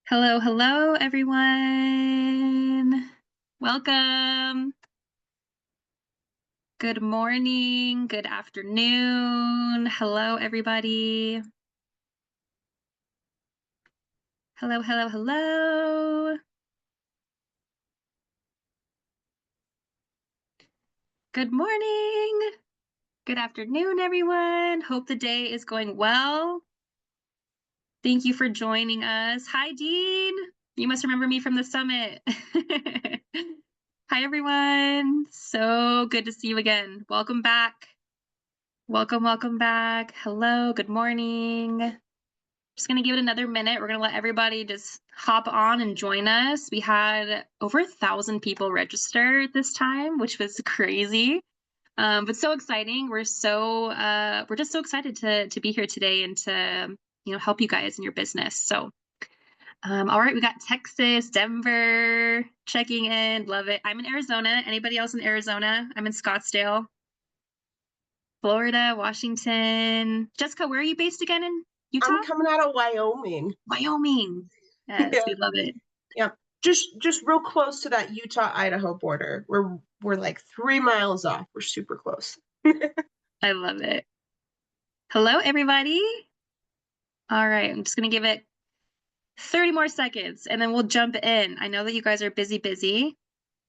Hello, hello, everyone. Welcome. Good morning, good afternoon. Hello, everybody. Hello, hello, hello. Good morning. Good afternoon, everyone. Hope the day is going well. Thank you for joining us. Hi, Dean. You must remember me from the summit. Hi, everyone. So good to see you again. Welcome back. Welcome back. Hello, good morning. Just going to give it another minute. We're going to let everybody just hop on and join us. We had over 1,000 people register this time, which was crazy, but so exciting. We're just so excited to be here today and to help you guys in your business. So, all right, we got Texas, Denver checking in. Love it. I'm in Arizona. Anybody else in Arizona? I'm in Scottsdale. Florida, Washington. Jessica, where are you based again in Utah? I'm coming out of Wyoming. Wyoming. Yes, Yeah. we love it. Yeah. Just real close to that Utah-Idaho border. We're like 3 miles off. We're super close. I love it. Hello, everybody. All right, I'm just gonna give it 30 more seconds and then we'll jump in. I know that you guys are busy.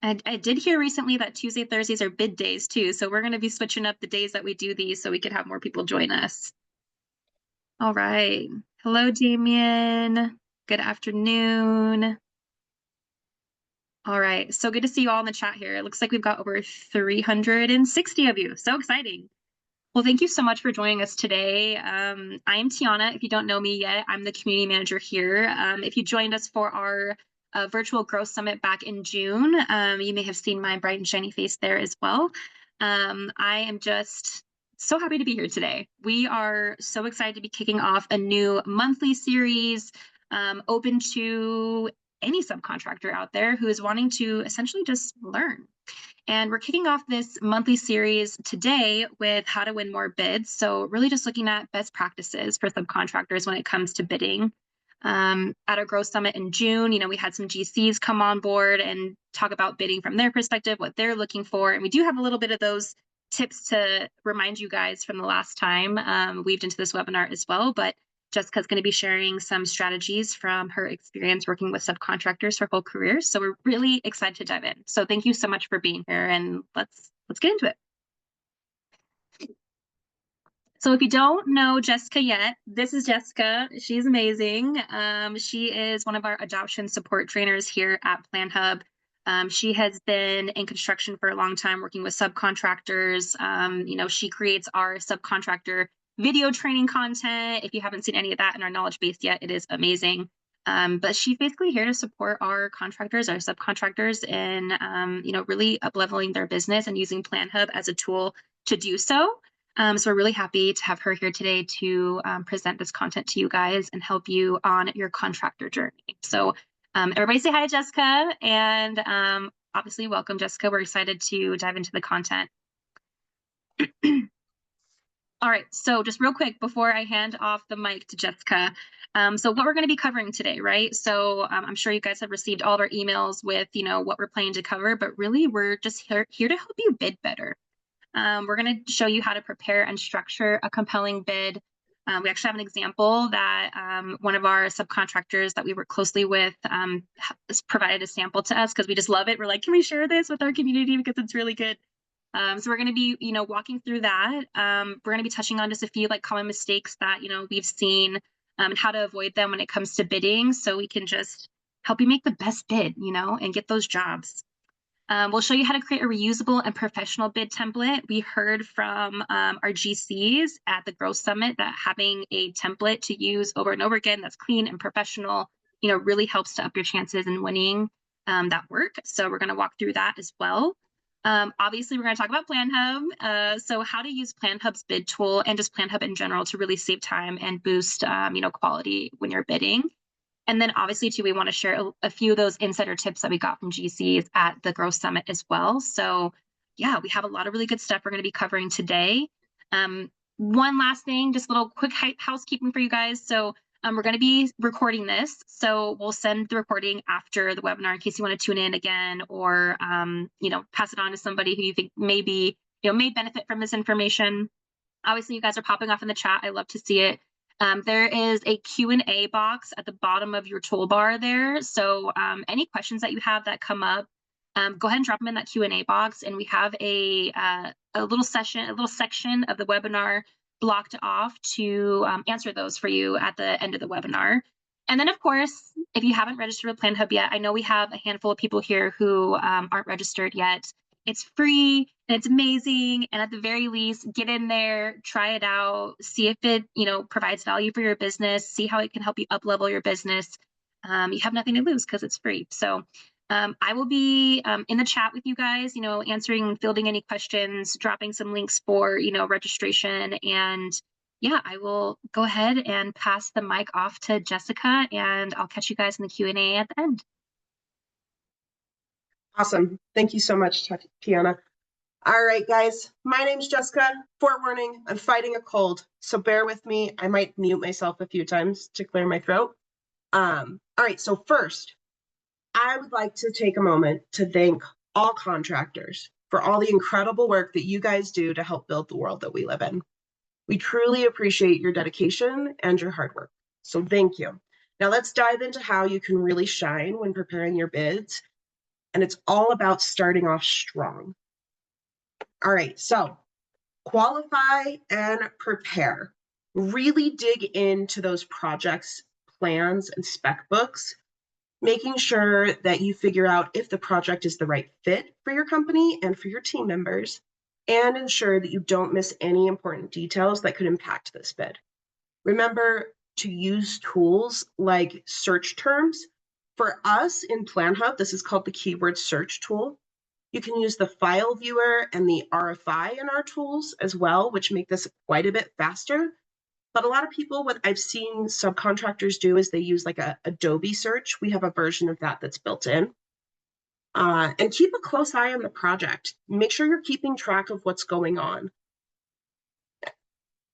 I did hear recently that Tuesday, Thursdays are bid days too. So we're gonna be switching up the days that we do these so we could have more people join us. All right. Hello, Damien. Good afternoon. All right, so good to see you all in the chat here. It looks like we've got over 360 of you. So exciting. Well, thank you so much for joining us today. I am Tiana. If you don't know me yet, I'm the community manager here. If you joined us for our virtual growth summit back in June, you may have seen my bright and shiny face there as well. I am just so happy to be here today. We are so excited to be kicking off a new monthly series open to any subcontractor out there who is wanting to essentially just learn. And we're kicking off this monthly series today with how to win more bids. So really just looking at best practices for subcontractors when it comes to bidding. At our Growth Summit in June, we had some GCs come on board and talk about bidding from their perspective, what they're looking for. And we do have a little bit of those tips to remind you guys from the last time weaved into this webinar as well. But Jessica's going to be sharing some strategies from her experience working with subcontractors her whole career. So we're really excited to dive in. So thank you so much for being here, and let's get into it. So if you don't know Jessica yet, this is Jessica. She's amazing. She is one of our adoption support trainers here at PlanHub. She has been in construction for a long time working with subcontractors. She creates our subcontractor video training content. If you haven't seen any of that in our knowledge base yet, it is amazing. But she's basically here to support our contractors, our subcontractors in, really up-leveling their business and using PlanHub as a tool to do so. So we're really happy to have her here today to present this content to you guys and help you on your contractor journey. So everybody say hi to Jessica, and obviously welcome, Jessica. We're excited to dive into the content. All right, so just real quick before I hand off the mic to Jessica. So what we're going to be covering today, right? So I'm sure you guys have received all of our emails with, what we're planning to cover, but really we're just here to help you bid better. We're going to show you how to prepare and structure a compelling bid. We actually have an example that one of our subcontractors that we work closely with has provided a sample to us because we just love it. We're like, can we share this with our community because it's really good. So we're going to be, walking through that. We're going to be touching on just a few common mistakes that, we've seen and how to avoid them when it comes to bidding. So we can just help you make the best bid, and get those jobs. We'll show you how to create a reusable and professional bid template. We heard from our GCs at the Growth Summit that having a template to use over and over again that's clean and professional, really helps to up your chances in winning that work. So we're going to walk through that as well. Obviously, we're going to talk about PlanHub. So how to use PlanHub's bid tool and just PlanHub in general to really save time and boost, quality when you're bidding. And then obviously too, we want to share a few of those insider tips that we got from GCs at the Growth Summit as well. So yeah, we have a lot of really good stuff we're going to be covering today. One last thing, just a little quick housekeeping for you guys. So We're going to be recording this, so we'll send the recording after the webinar in case you want to tune in again, or pass it on to somebody who you think maybe may benefit from this information. Obviously, you guys are popping off in the chat. I love to see it. There is a Q&A box at the bottom of your toolbar there. So any questions that you have that come up, go ahead and drop them in that Q&A box. And we have a little section of the webinar blocked off to answer those for you at the end of the webinar. And then, of course, if you haven't registered with PlanHub yet, I know we have a handful of people here who aren't registered yet. It's free and it's amazing. And at the very least, get in there, try it out, see if it, provides value for your business, see how it can help you up level your business. You have nothing to lose because it's free. So I will be in the chat with you guys, answering, fielding any questions, dropping some links for, registration. And yeah, I will go ahead and pass the mic off to Jessica, and I'll catch you guys in the Q&A at the end. Awesome. Thank you so much, Tiana. All right, guys, my name's Jessica. Forewarning, I'm fighting a cold, so bear with me. I might mute myself a few times to clear my throat. All right, so first, I would like to take a moment to thank all contractors for all the incredible work that you guys do to help build the world that we live in. We truly appreciate your dedication and your hard work, so thank you. Now let's dive into how you can really shine when preparing your bids, and it's all about starting off strong. All right, so qualify and prepare. Really dig into those projects, plans, and spec books, making sure that you figure out if the project is the right fit for your company and for your team members, and ensure that you don't miss any important details that could impact this bid. Remember to use tools like search terms. For us in PlanHub, this is called the keyword search tool. You can use the file viewer and the RFI in our tools as well, which make this quite a bit faster. But a lot of people, what I've seen subcontractors do is they use like a Adobe search. We have a version of that that's built in. And keep a close eye on the project. Make sure you're keeping track of what's going on.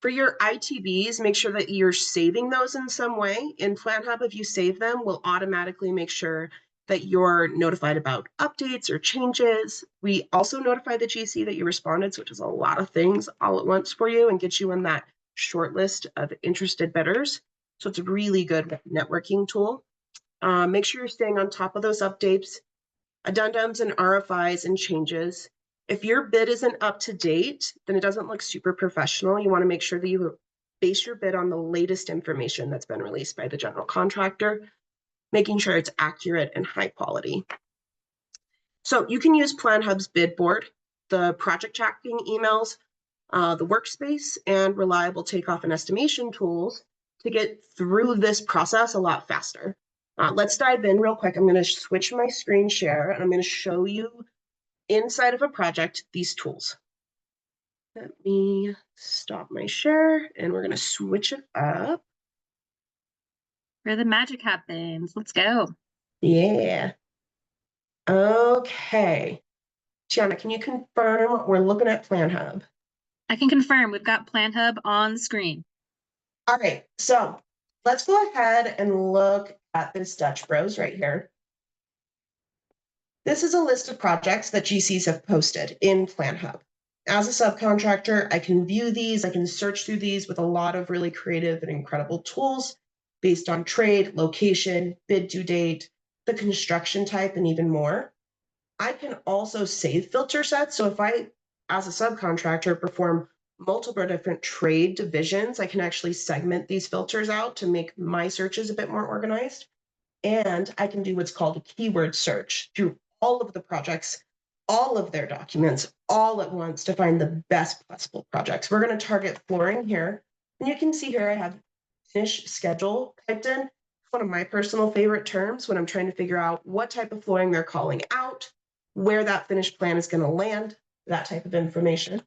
For your ITBs, make sure that you're saving those in some way. In PlanHub, if you save them, we'll automatically make sure that you're notified about updates or changes. We also notify the GC that you responded, so it does a lot of things all at once for you and gets you in that short list of interested bidders. So it's a really good networking tool. Make sure you're staying on top of those updates, addendums and RFIs and changes. If your bid isn't up to date, then it doesn't look super professional. You want to make sure that you base your bid on the latest information that's been released by the general contractor, making sure it's accurate and high quality. So you can use PlanHub's bid board, the project tracking emails, the workspace, and reliable takeoff and estimation tools to get through this process a lot faster. Let's dive in real quick. I'm going to switch my screen share, and I'm going to show you inside of a project these tools. Let me stop my share, and we're going to switch it up. Where the magic happens. Let's go. Yeah. Okay. Tiana, can you confirm we're looking at PlanHub? I can confirm we've got PlanHub on the screen. All right, so let's go ahead and look at this Dutch Bros right here. This is a list of projects that GCs have posted in PlanHub. As a subcontractor, I can view these, I can search through these with a lot of really creative and incredible tools based on trade, location, bid due date, the construction type, and even more. I can also save filter sets. So if I, as a subcontractor, perform multiple different trade divisions, I can actually segment these filters out to make my searches a bit more organized. And I can do what's called a keyword search through all of the projects, all of their documents, all at once to find the best possible projects. We're going to target flooring here. And you can see here I have finish schedule typed in. It's one of my personal favorite terms when I'm trying to figure out what type of flooring they're calling out, where that finished plan is going to land, that type of information.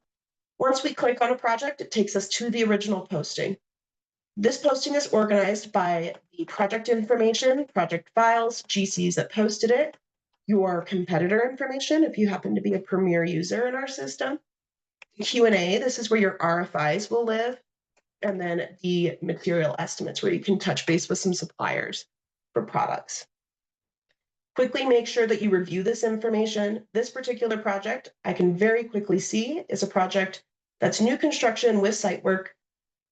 Once we click on a project, it takes us to the original posting. This posting is organized by the project information, project files, GCs that posted it, your competitor information, if you happen to be a premier user in our system, Q&A, this is where your RFIs will live, and then the material estimates where you can touch base with some suppliers for products. Quickly make sure that you review this information. This particular project, I can very quickly see is a project that's new construction with site work.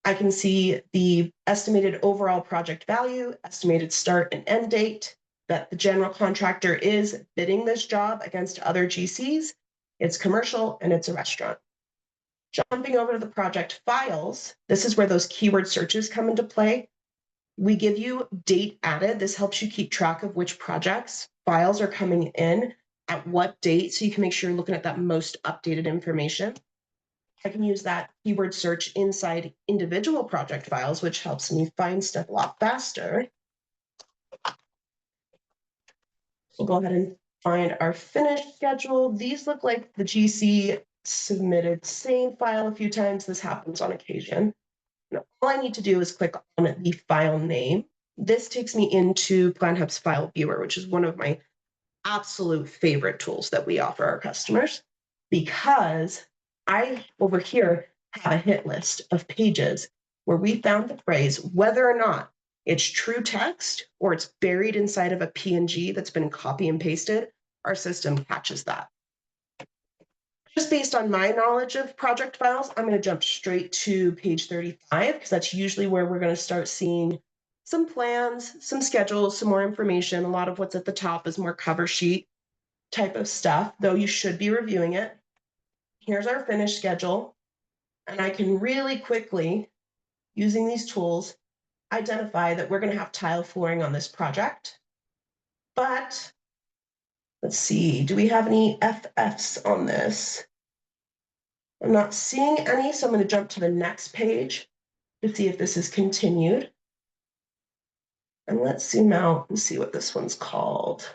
I can see the estimated overall project value, estimated start and end date, that the general contractor is bidding this job against other GCs. It's commercial and it's a restaurant. Jumping over to the project files, this is where those keyword searches come into play. We give you date added. This helps you keep track of which projects files are coming in at what date, so you can make sure you're looking at that most updated information. I can use that keyword search inside individual project files, which helps me find stuff a lot faster. We'll go ahead and find our finished schedule. These look like the GC submitted same file a few times. This happens on occasion. Now, all I need to do is click on the file name. This takes me into PlanHub's file viewer, which is one of my absolute favorite tools that we offer our customers, because I, over here, have a hit list of pages where we found the phrase, whether or not it's true text or it's buried inside of a PNG that's been copy and pasted, our system catches that. Just based on my knowledge of project files, I'm going to jump straight to page 35, because that's usually where we're going to start seeing some plans, some schedules, some more information. A lot of what's at the top is more cover sheet type of stuff, though you should be reviewing it. Here's our finished schedule, and I can really quickly, using these tools, identify that we're going to have tile flooring on this project. But let's see, do we have any FFs on this? I'm not seeing any, so I'm going to jump to the next page to see if this is continued. And let's zoom out and see what this one's called.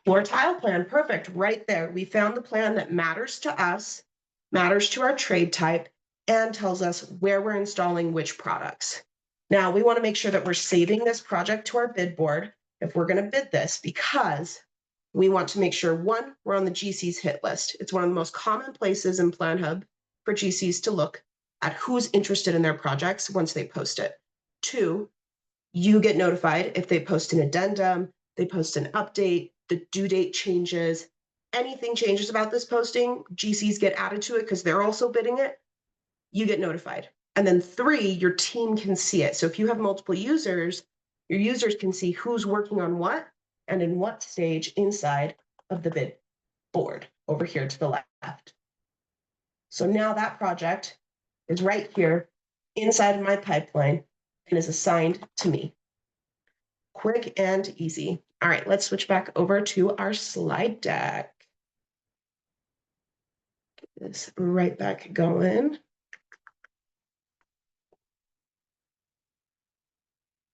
Floor tile plan, perfect, right there. We found the plan that matters to us, matters to our trade type, and tells us where we're installing which products. Now, we want to make sure that we're saving this project to our bid board if we're going to bid this, because we want to make sure, one, we're on the GC's hit list. It's one of the most common places in PlanHub for GCs to look at who's interested in their projects once they post it. Two, you get notified if they post an addendum, they post an update, the due date changes, anything changes about this posting, GCs get added to it because they're also bidding it, you get notified. And then three, your team can see it. So if you have multiple users, your users can see who's working on what and in what stage inside of the bid board over here to the left. So now that project is right here inside of my pipeline and is assigned to me. Quick and easy. All right, let's switch back over to our slide deck. Get this right back going.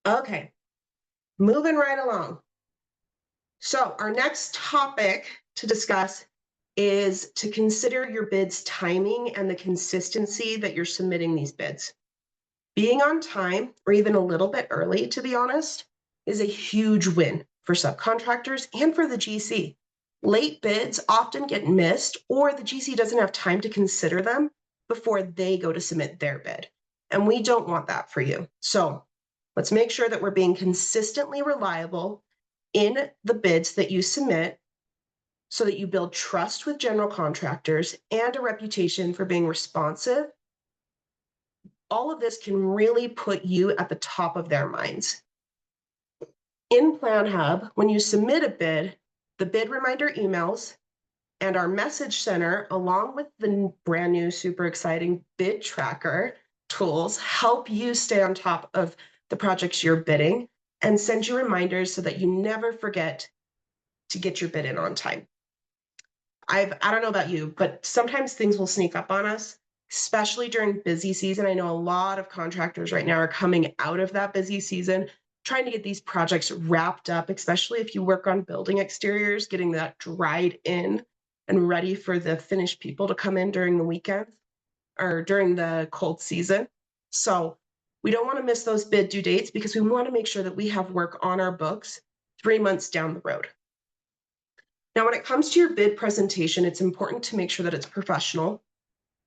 Okay, moving right along. So our next topic to discuss is to consider your bids' timing and the consistency that you're submitting these bids. Being on time, or even a little bit early, to be honest, is a huge win for subcontractors and for the GC. Late bids often get missed, or the GC doesn't have time to consider them before they go to submit their bid. And we don't want that for you. So let's make sure that we're being consistently reliable in the bids that you submit, so that you build trust with general contractors and a reputation for being responsive. All of this can really put you at the top of their minds. In PlanHub, when you submit a bid, the bid reminder emails and our message center, along with the brand new, super exciting bid tracker tools, help you stay on top of the projects you're bidding and send you reminders so that you never forget to get your bid in on time. I don't know about you, but sometimes things will sneak up on us, especially during busy season. I know a lot of contractors right now are coming out of that busy season, trying to get these projects wrapped up, especially if you work on building exteriors, getting that dried in and ready for the finished people to come in during the weekend or during the cold season. So we don't want to miss those bid due dates, because we want to make sure that we have work on our books 3 months down the road. Now, when it comes to your bid presentation, it's important to make sure that it's professional.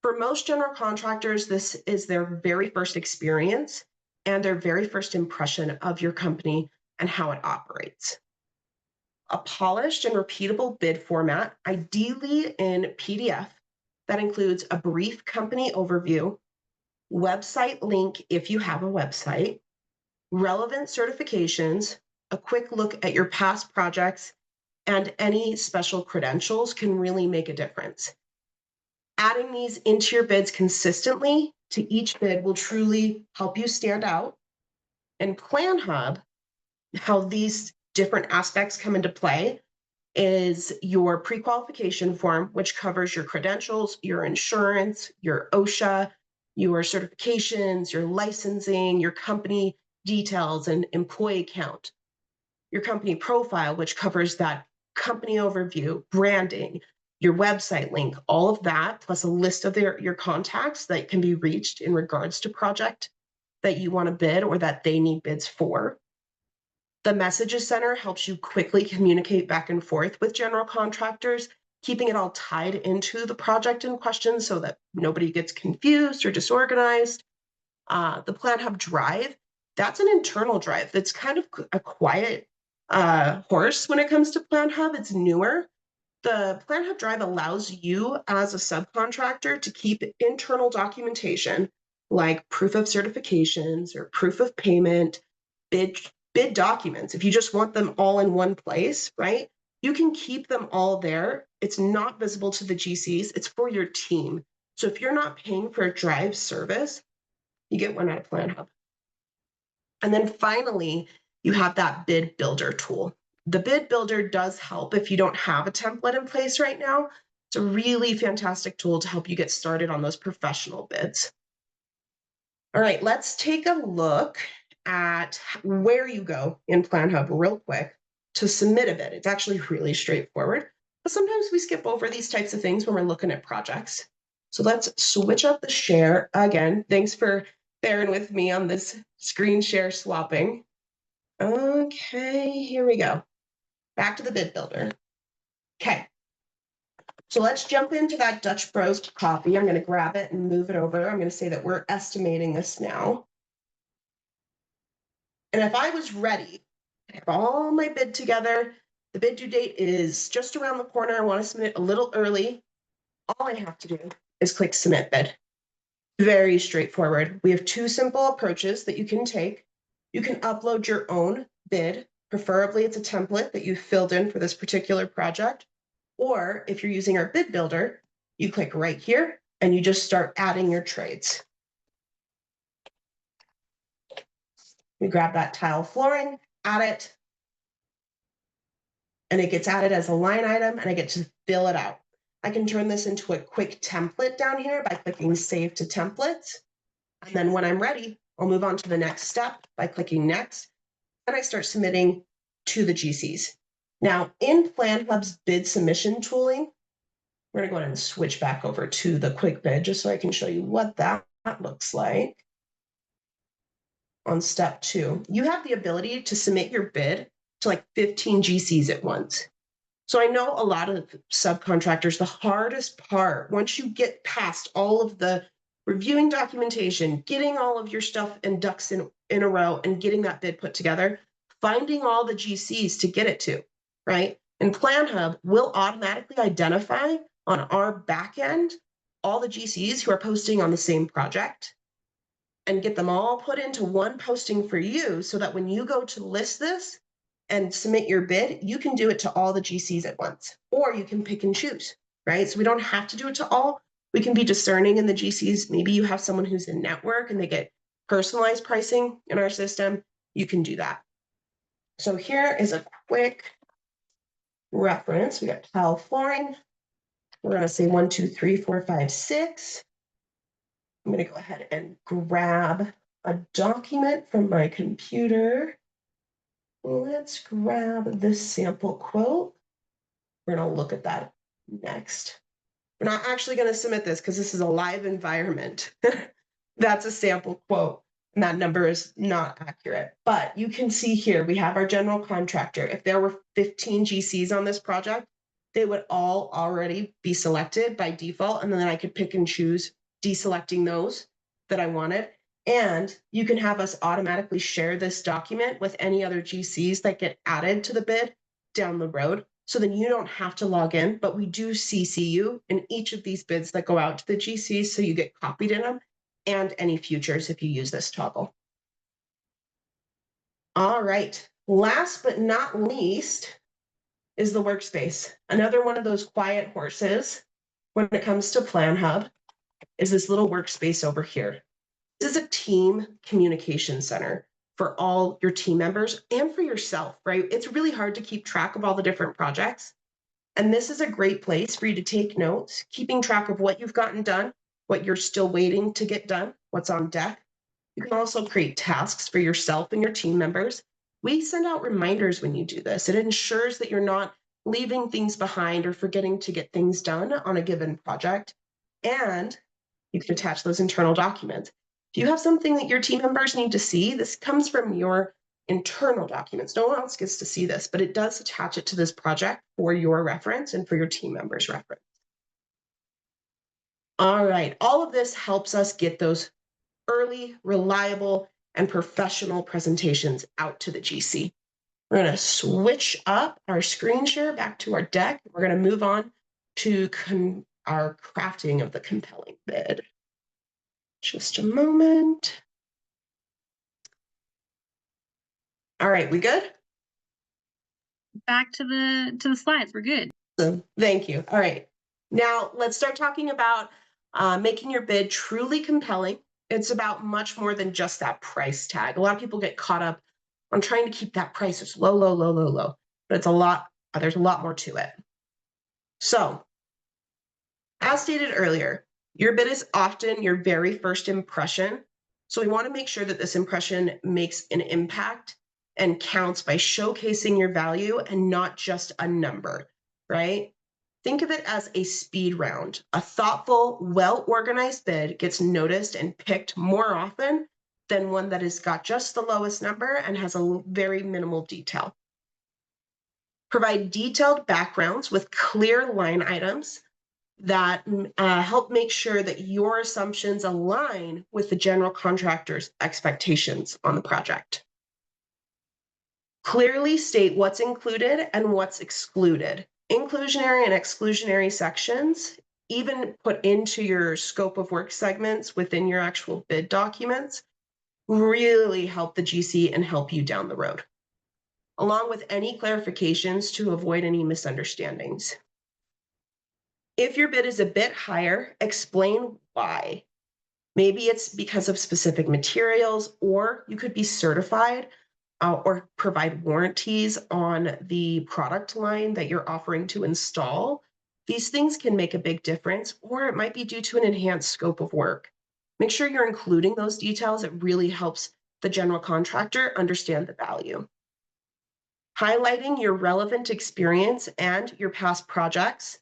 For most general contractors, this is their very first experience and their very first impression of your company and how it operates. A polished and repeatable bid format, ideally in PDF, that includes a brief company overview, website link if you have a website, relevant certifications, a quick look at your past projects, and any special credentials can really make a difference. Adding these into your bids consistently to each bid will truly help you stand out. And PlanHub, how these different aspects come into play is your pre-qualification form, which covers your credentials, your insurance, your OSHA, your certifications, your licensing, your company details and employee count. Your company profile, which covers that company overview, branding, your website link, all of that, plus a list of your contacts that can be reached in regards to project that you want to bid or that they need bids for. The Messages Center helps you quickly communicate back and forth with general contractors, keeping it all tied into the project in question so that nobody gets confused or disorganized. The PlanHub Drive, that's an internal drive. That's kind of a quiet horse when it comes to PlanHub. It's newer. The PlanHub Drive allows you as a subcontractor to keep internal documentation like proof of certifications or proof of payment, bid documents. If you just want them all in one place, right? You can keep them all there. It's not visible to the GCs. It's for your team. So if you're not paying for a drive service, you get one out of PlanHub. And then finally, you have that bid builder tool. The bid builder does help if you don't have a template in place right now. It's a really fantastic tool to help you get started on those professional bids. All right, let's take a look at where you go in PlanHub real quick to submit a bid. It's actually really straightforward, but sometimes we skip over these types of things when we're looking at projects. So let's switch up the share again. Thanks for bearing with me on this screen share swapping. Okay, here we go. Back to the bid builder. Okay. So let's jump into that Dutch Bros copy. I'm going to grab it and move it over. I'm going to say that we're estimating this now. And if I was ready, I have all my bid together. The bid due date is just around the corner. I want to submit a little early. All I have to do is click submit bid. Very straightforward. We have two simple approaches that you can take. You can upload your own bid. Preferably, it's a template that you filled in for this particular project. Or if you're using our bid builder, you click right here and you just start adding your trades. We grab that tile flooring, add it, and it gets added as a line item, and I get to fill it out. I can turn this into a quick template down here by clicking Save to Templates. And then when I'm ready, I'll move on to the next step by clicking Next, and I start submitting to the GCs. Now, in PlanHub's bid submission tooling, we're going to go ahead and switch back over to the quick bid just so I can show you what that looks like. On step 2, you have the ability to submit your bid to like 15 GCs at once. So I know a lot of subcontractors, the hardest part, once you get past all of the reviewing documentation, getting all of your stuff and ducks in a row and getting that bid put together, finding all the GCs to get it to, right? And PlanHub will automatically identify on our back end all the GCs who are posting on the same project and get them all put into one posting for you so that when you go to list this and submit your bid, you can do it to all the GCs at once, or you can pick and choose, right? So we don't have to do it to all. We can be discerning in the GCs. Maybe you have someone who's in network and they get personalized pricing in our system. You can do that. So here is a quick reference. We got tile flooring. We're going to say 1, 2, 3, 4, 5, 6. I'm going to go ahead and grab a document from my computer. Let's grab this sample quote. We're going to look at that next. We're not actually going to submit this because this is a live environment. That's a sample quote, and that number is not accurate. But you can see here, we have our general contractor. If there were 15 GCs on this project, they would all already be selected by default. And then I could pick and choose deselecting those that I wanted. And you can have us automatically share this document with any other GCs that get added to the bid down the road. So then you don't have to log in, but we do CC you in each of these bids that go out to the GCs, so you get copied in them, and any futures if you use this toggle. All right, last but not least is the workspace. Another one of those quiet horses when it comes to PlanHub is this little workspace over here. This is a team communication center for all your team members and for yourself, right? It's really hard to keep track of all the different projects. And this is a great place for you to take notes, keeping track of what you've gotten done, what you're still waiting to get done, what's on deck. You can also create tasks for yourself and your team members. We send out reminders when you do this. It ensures that you're not leaving things behind or forgetting to get things done on a given project. And you can attach those internal documents. If you have something that your team members need to see, this comes from your internal documents. No one else gets to see this, but it does attach it to this project for your reference and for your team members' reference. All right, all of this helps us get those early, reliable, and professional presentations out to the GC. We're going to switch up our screen share back to our deck. We're going to move on to our crafting of the compelling bid. Just a moment. All right, we good? Back to the slides. We're good. Awesome. Thank you. All right. Now let's start talking about making your bid truly compelling. It's about much more than just that price tag. A lot of people get caught up on trying to keep that price as low, low, low, low, low. But it's a lot, there's a lot more to it. So, as stated earlier, your bid is often your very first impression. So we want to make sure that this impression makes an impact and counts by showcasing your value and not just a number, right? Think of it as a speed round. A thoughtful, well-organized bid gets noticed and picked more often than one that has got just the lowest number and has a very minimal detail. Provide detailed backgrounds with clear line items that help make sure that your assumptions align with the general contractor's expectations on the project. Clearly state what's included and what's excluded. Inclusionary and exclusionary sections, even put into your scope of work segments within your actual bid documents, really help the GC and help you down the road, along with any clarifications to avoid any misunderstandings. If your bid is a bit higher, explain why. Maybe it's because of specific materials, or you could be certified or provide warranties on the product line that you're offering to install. These things can make a big difference, or it might be due to an enhanced scope of work. Make sure you're including those details. It really helps the general contractor understand the value. Highlighting your relevant experience and your past projects.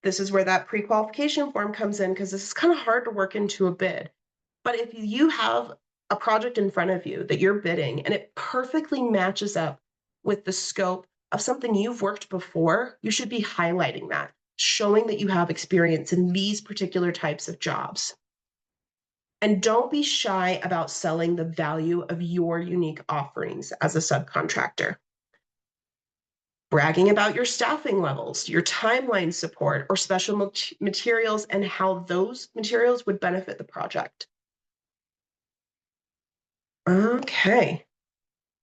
This is where that pre-qualification form comes in, because this is kind of hard to work into a bid. But if you have a project in front of you that you're bidding and it perfectly matches up with the scope of something you've worked before, you should be highlighting that, showing that you have experience in these particular types of jobs. And don't be shy about selling the value of your unique offerings as a subcontractor. Bragging about your staffing levels, your timeline support, or special materials and how those materials would benefit the project. Okay,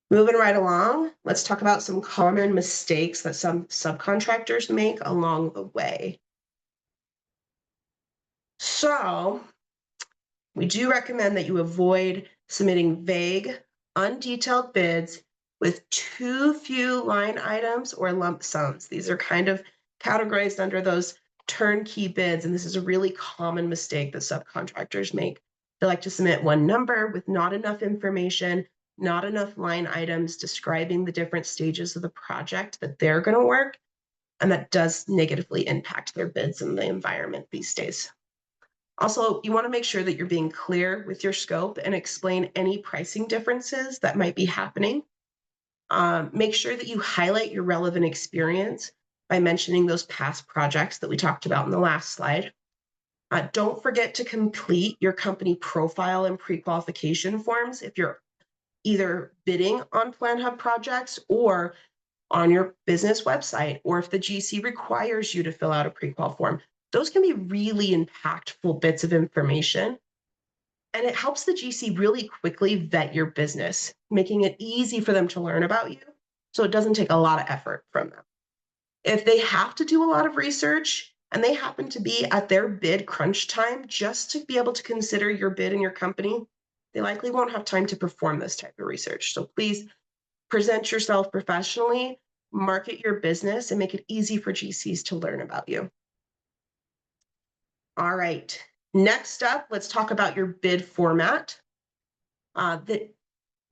moving right along, let's talk about some common mistakes that some subcontractors make along the way. So, we do recommend that you avoid submitting vague, undetailed bids with too few line items or lump sums. These are kind of categorized under those turnkey bids, and this is a really common mistake that subcontractors make. They like to submit one number with not enough information, not enough line items describing the different stages of the project that they're going to work, and that does negatively impact their bids and the environment these days. Also, you want to make sure that you're being clear with your scope and explain any pricing differences that might be happening. Make sure that you highlight your relevant experience by mentioning those past projects that we talked about in the last slide. Don't forget to complete your company profile and pre-qualification forms if you're either bidding on PlanHub projects or on your business website, or if the GC requires you to fill out a pre-qual form. Those can be really impactful bits of information. And it helps the GC really quickly vet your business, making it easy for them to learn about you, so it doesn't take a lot of effort from them. If they have to do a lot of research and they happen to be at their bid crunch time just to be able to consider your bid and your company, they likely won't have time to perform this type of research. So please present yourself professionally, market your business, and make it easy for GCs to learn about you. All right, next up, let's talk about your bid format.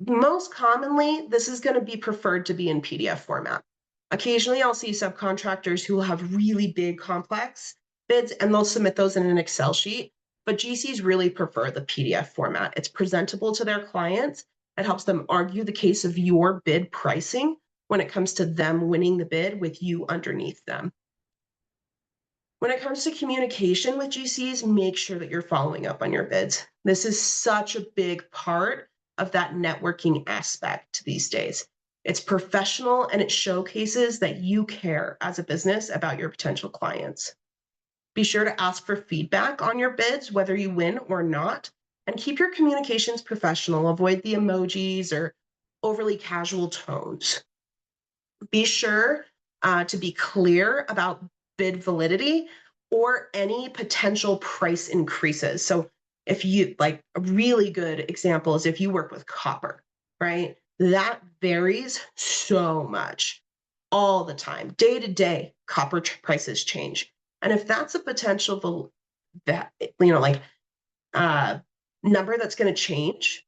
Most commonly, this is going to be preferred to be in PDF format. Occasionally, I'll see subcontractors who will have really big, complex bids, and they'll submit those in an Excel sheet. But GCs really prefer the PDF format. It's presentable to their clients. It helps them argue the case of your bid pricing when it comes to them winning the bid with you underneath them. When it comes to communication with GCs, make sure that you're following up on your bids. This is such a big part of that networking aspect these days. It's professional and it showcases that you care as a business about your potential clients. Be sure to ask for feedback on your bids, whether you win or not, and keep your communications professional. Avoid the emojis or overly casual tones. Be sure to be clear about bid validity or any potential price increases. So if you, like, a really good example is if you work with copper, right? That varies so much all the time. Day to day, copper prices change. And if that's a potential number that's going to change,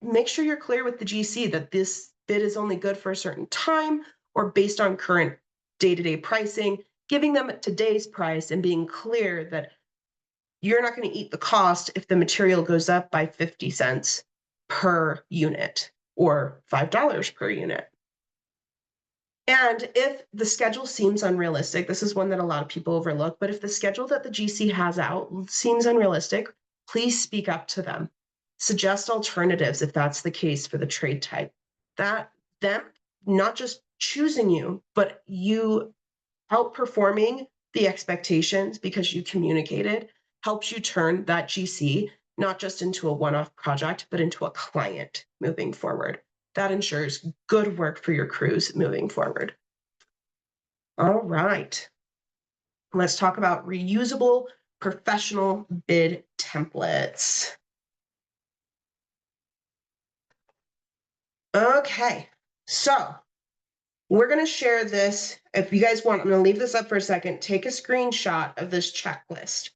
make sure you're clear with the GC that this bid is only good for a certain time or based on current day-to-day pricing, giving them today's price and being clear that you're not going to eat the cost if the material goes up by 50 cents per unit or $5 per unit. And if the schedule seems unrealistic, this is one that a lot of people overlook, but if the schedule that the GC has out seems unrealistic, please speak up to them. Suggest alternatives if that's the case for the trade type. That them not just choosing you, but you outperforming the expectations because you communicated helps you turn that GC not just into a one-off project, but into a client moving forward. That ensures good work for your crews moving forward. All right, let's talk about reusable professional bid templates. Okay, so we're going to share this. If you guys want, I'm going to leave this up for a second. Take a screenshot of this checklist,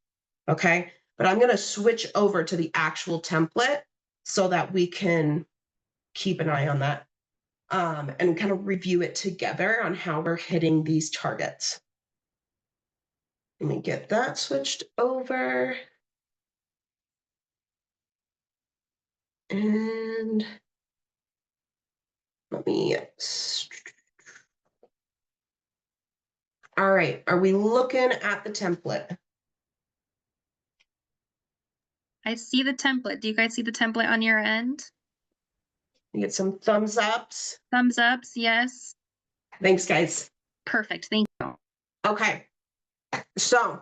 okay? But I'm going to switch over to the actual template so that we can keep an eye on that and kind of review it together on how we're hitting these targets. Let me get that switched over. And let me, all right, are we looking at the template? I see the template. Do you guys see the template on your end? You get some thumbs ups. Thumbs ups, yes. Thanks, guys. Perfect, thank you. Okay, so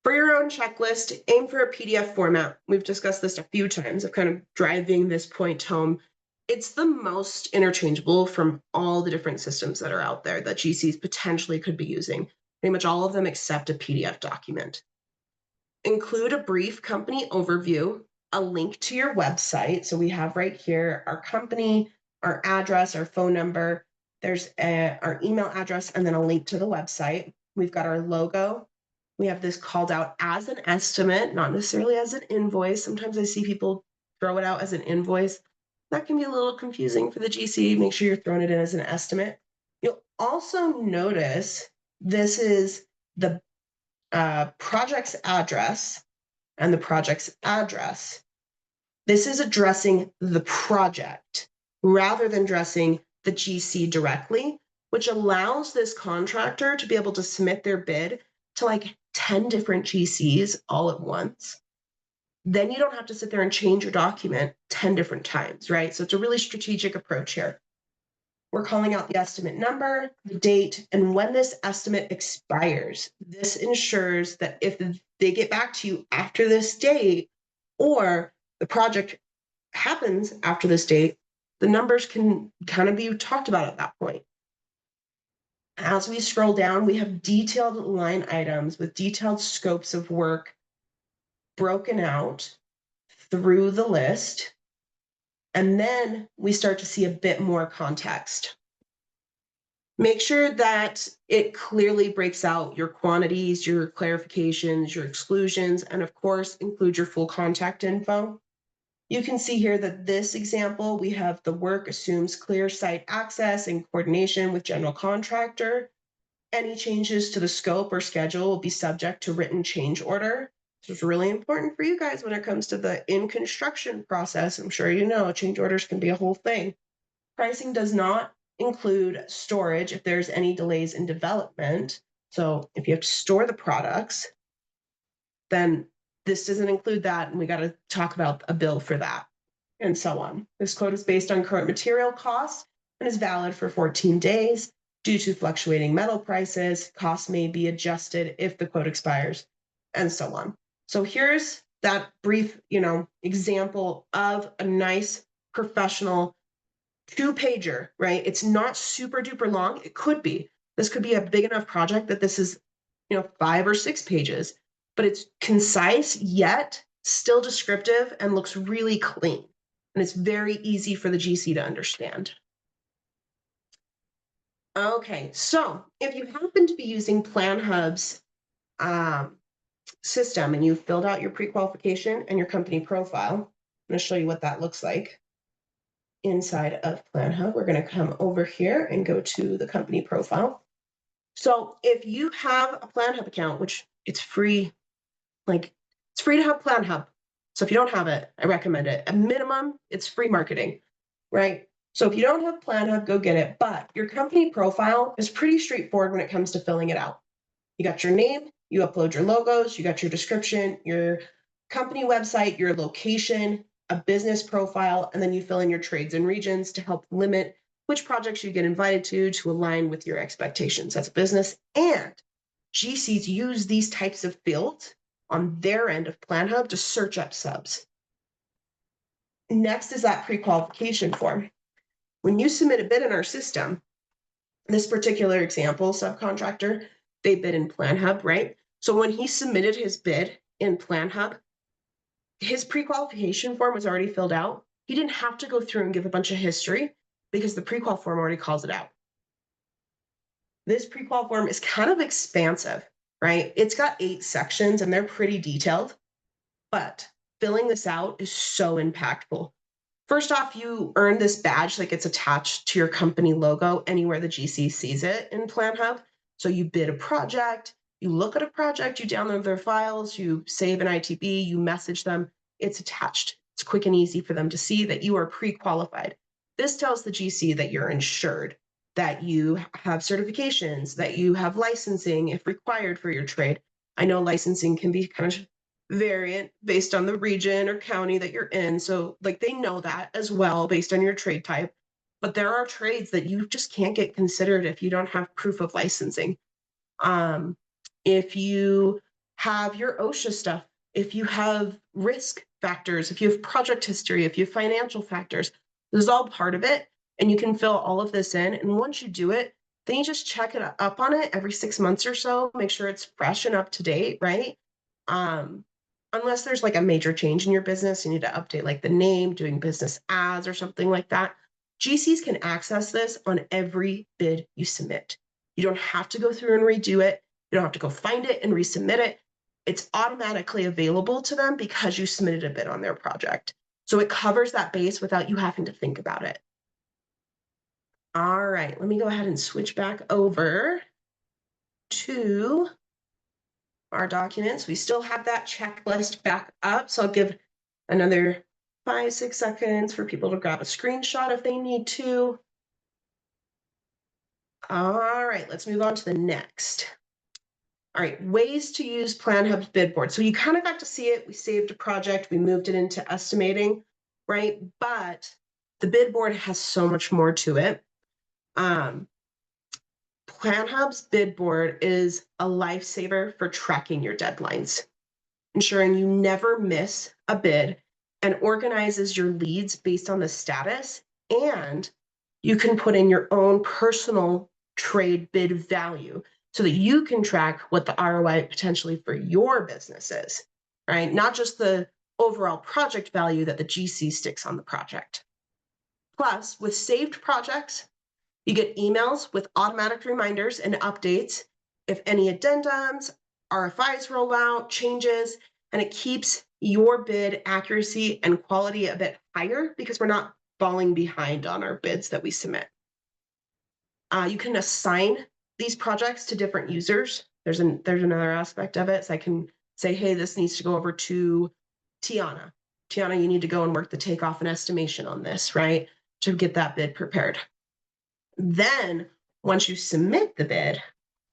for your own checklist, aim for a PDF format. We've discussed this a few times of kind of driving this point home. It's the most interchangeable from all the different systems that are out there that GCs potentially could be using. Pretty much all of them except a PDF document. Include a brief company overview, a link to your website. So we have right here our company, our address, our phone number. There's our email address, and then a link to the website. We've got our logo. We have this called out as an estimate, not necessarily as an invoice. Sometimes I see people throw it out as an invoice. That can be a little confusing for the GC. Make sure you're throwing it in as an estimate. You'll also notice this is the project's address and the project's address. This is addressing the project rather than addressing the GC directly, which allows this contractor to be able to submit their bid to like 10 different GCs all at once. Then you don't have to sit there and change your document 10 different times, right? So it's a really strategic approach here. We're calling out the estimate number, the date, and when this estimate expires. This ensures that if they get back to you after this date, or the project happens after this date, the numbers can kind of be talked about at that point. As we scroll down, we have detailed line items with detailed scopes of work broken out through the list. And then we start to see a bit more context. Make sure that it clearly breaks out your quantities, your clarifications, your exclusions, and of course, include your full contact info. You can see here that this example, we have the work assumes clear site access and coordination with general contractor. Any changes to the scope or schedule will be subject to written change order. This is really important for you guys when it comes to the in construction process. I'm sure you know change orders can be a whole thing. Pricing does not include storage if there's any delays in development. So if you have to store the products, then this doesn't include that, and we got to talk about a bill for that, and so on. This quote is based on current material costs and is valid for 14 days. Due to fluctuating metal prices, costs may be adjusted if the quote expires, and so on. So here's that brief, example of a nice professional 2-pager, right? It's not super duper long. It could be. This could be a big enough project that this is, 5 or 6 pages, but it's concise yet still descriptive and looks really clean. And it's very easy for the GC to understand. Okay, so if you happen to be using PlanHub's system and you filled out your pre-qualification and your company profile, I'm going to show you what that looks like. Inside of PlanHub, we're going to come over here and go to the company profile. So if you have a PlanHub account, which it's free, it's free to have PlanHub. So if you don't have it, I recommend it. At minimum, it's free marketing, right? So if you don't have PlanHub, go get it. But your company profile is pretty straightforward when it comes to filling it out. You got your name, you upload your logos, you got your description, your company website, your location, a business profile, and then you fill in your trades and regions to help limit which projects you get invited to align with your expectations as a business. And GCs use these types of fields on their end of PlanHub to search up subs. Next is that pre-qualification form. When you submit a bid in our system, this particular example, Subcontractor, they bid in PlanHub, right? So when he submitted his bid in PlanHub, his pre-qualification form was already filled out. He didn't have to go through and give a bunch of history because the pre-qual form already calls it out. This pre-qual form is kind of expansive, right? It's got 8 sections and they're pretty detailed, but filling this out is so impactful. First off, you earn this badge that gets attached to your company logo anywhere the GC sees it in PlanHub. So you bid a project, you look at a project, you download their files, you save an ITB, you message them, it's attached. It's quick and easy for them to see that you are pre-qualified. This tells the GC that you're insured, that you have certifications, that you have licensing if required for your trade. I know licensing can be kind of variant based on the region or county that you're in. So they know that as well based on your trade type. But there are trades that you just can't get considered if you don't have proof of licensing. If you have your OSHA stuff, if you have risk factors, if you have project history, if you have financial factors, this is all part of it. And you can fill all of this in. And once you do it, then you just check it up on it every 6 months or so, make sure it's fresh and up to date, right? Unless there's a major change in your business, you need to update the name, doing business as or something like that. GCs can access this on every bid you submit. You don't have to go through and redo it. You don't have to go find it and resubmit it. It's automatically available to them because you submitted a bid on their project. So it covers that base without you having to think about it. All right, let me go ahead and switch back over to our documents. We still have that checklist back up. So I'll give another 5-6 seconds for people to grab a screenshot if they need to. All right, let's move on to the next. All right, ways to use PlanHub's bid board. So you kind of got to see it. We saved a project, we moved it into estimating, right? But the bid board has so much more to it. PlanHub's bid board is a lifesaver for tracking your deadlines, ensuring you never miss a bid, and organizes your leads based on the status. And you can put in your own personal trade bid value so that you can track what the ROI potentially for your business is, right? Not just the overall project value that the GC sticks on the project. Plus, with saved projects, you get emails with automatic reminders and updates if any addendums, RFIs roll out, changes, and it keeps your bid accuracy and quality a bit higher because we're not falling behind on our bids that we submit. You can assign these projects to different users. There's another aspect of it. So I can say, hey, this needs to go over to Tiana. Tiana, you need to go and work the takeoff and estimation on this, right? To get that bid prepared. Then once you submit the bid,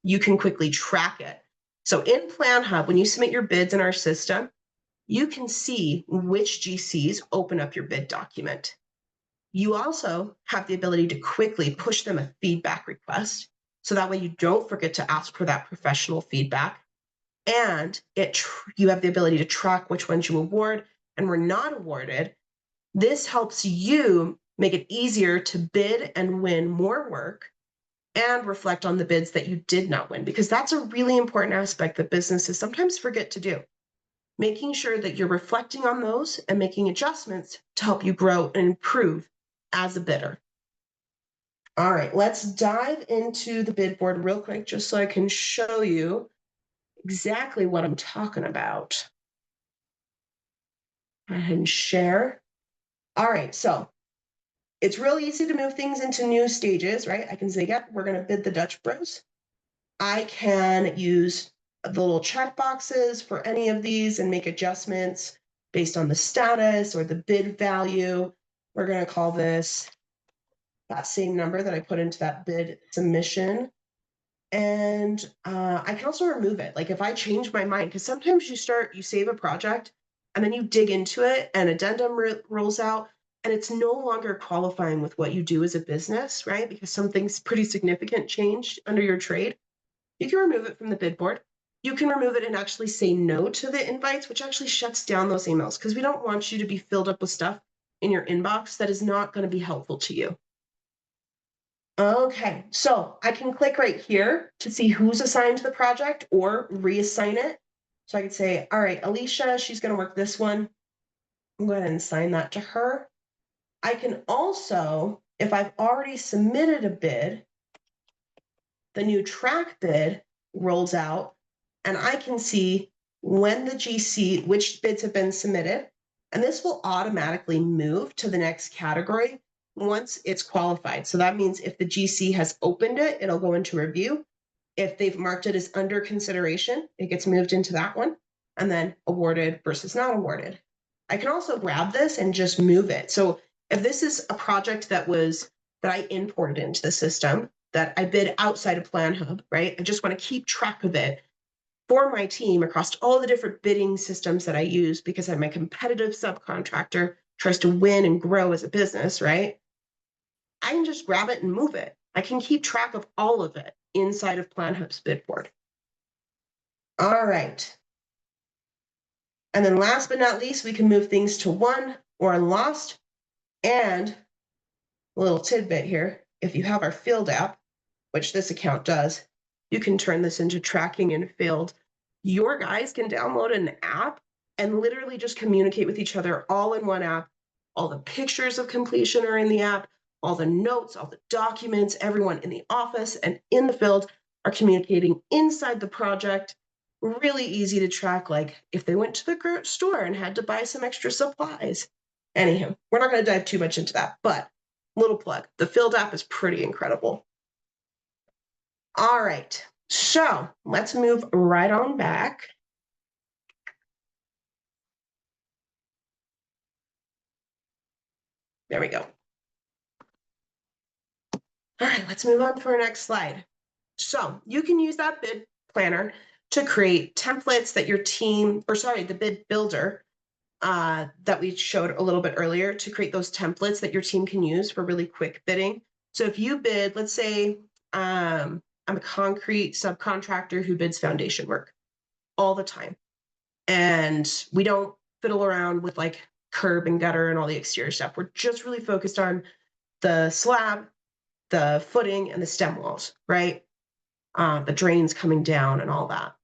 you can quickly track it. So in PlanHub, when you submit your bids in our system, you can see which GCs open up your bid document. You also have the ability to quickly push them a feedback request. So that way you don't forget to ask for that professional feedback. And you have the ability to track which ones you award and were not awarded. This helps you make it easier to bid and win more work and reflect on the bids that you did not win, because that's a really important aspect that businesses sometimes forget to do. Making sure that you're reflecting on those and making adjustments to help you grow and improve as a bidder. All right, let's dive into the bid board real quick, just so I can show you exactly what I'm talking about. Go ahead and share. All right, so it's real easy to move things into new stages, right? I can say, yep, we're going to bid the Dutch Bros. I can use the little check boxes for any of these and make adjustments based on the status or the bid value. We're going to call this that same number that I put into that bid submission. And I can also remove it. Like if I change my mind, because sometimes you save a project and then you dig into it and addendum rolls out and it's no longer qualifying with what you do as a business, right? Because something's pretty significant changed under your trade. You can remove it from the bid board. You can remove it and actually say no to the invites, which actually shuts down those emails because we don't want you to be filled up with stuff in your inbox that is not going to be helpful to you. Okay, so I can click right here to see who's assigned to the project or reassign it. So I could say, all right, Alicia, she's going to work this one. I'm going to assign that to her. I can also, if I've already submitted a bid, the new track bid rolls out and I can see when the GC, which bids have been submitted, and this will automatically move to the next category once it's qualified. So that means if the GC has opened it, it'll go into review. If they've marked it as under consideration, it gets moved into that one, and then awarded versus not awarded. I can also grab this and just move it. So if this is a project that I imported into the system that I bid outside of PlanHub, right? I just want to keep track of it for my team across all the different bidding systems that I use because I'm a competitive subcontractor, tries to win and grow as a business, right? I can just grab it and move it. I can keep track of all of it inside of PlanHub's bid board. All right. And then last but not least, we can move things to won or lost. And a little tidbit here, if you have our field app, which this account does, you can turn this into tracking and field. Your guys can download an app and literally just communicate with each other all in one app. All the pictures of completion are in the app, all the notes, all the documents, everyone in the office and in the field are communicating inside the project. Really easy to track, like if they went to the store and had to buy some extra supplies. Anyhow, we're not going to dive too much into that, but little plug, the field app is pretty incredible. All right, so let's move right on back. There we go. All right, let's move on to our next slide. So you can use that bid planner to create templates that your team, or sorry, the bid builder that we showed a little bit earlier, to create those templates that your team can use for really quick bidding. So if you bid, let's say I'm a concrete subcontractor who bids foundation work all the time, and we don't fiddle around with like curb and gutter and all the exterior stuff. We're just really focused on the slab, the footing, and the stem walls, right? The drains coming down and all that.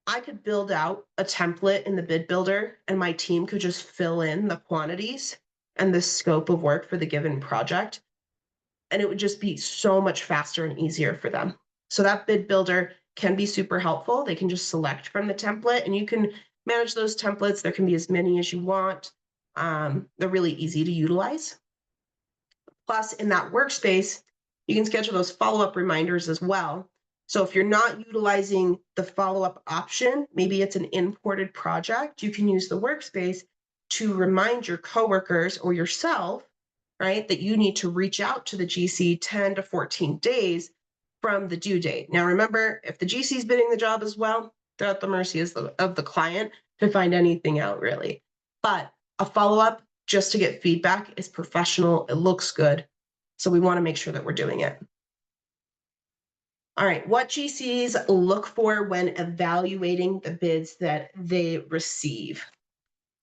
I could build out a template in the bid builder, and my team could just fill in the quantities and the scope of work for the given project. And it would just be so much faster and easier for them. So that bid builder can be super helpful. They can just select from the template, and you can manage those templates. There can be as many as you want. They're really easy to utilize. Plus, in that workspace, you can schedule those follow-up reminders as well. So if you're not utilizing the follow-up option, maybe it's an imported project, you can use the workspace to remind your coworkers or yourself, right, that you need to reach out to the GC 10 to 14 days from the due date. Now, remember, if the GC is bidding the job as well, they're at the mercy of the client to find anything out, really. But a follow-up just to get feedback is professional. It looks good. So we want to make sure that we're doing it. All right, what GCs look for when evaluating the bids that they receive.